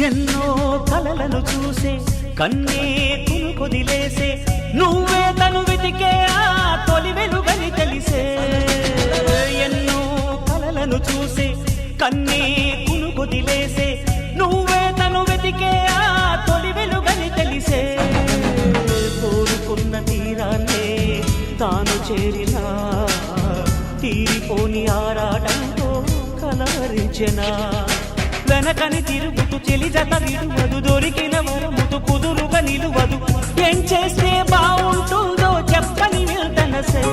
ఎన్నో కలలను చూసే కన్నే కొదిలేసే నువ్వే తను వెతికే ఆ తొలి వెలుగని తెలిసే ఎన్నో కలలను చూసే కన్నే కొదిలేసే నువ్వే తను వెతికే ఆ తొలి వెలుగని తెలిసే కోరుకున్న తీరాన్నే తాను చేరినా తీరిపోని ఆరాటంతో కలవరించెనా వెనకని తిరుగుతూ చెలి జత విడువదు దొరికిన వరముతు కుదురుగా నిలువదు ఏం చేస్తే బాగుంటుందో చెప్పని వెళ్తనసే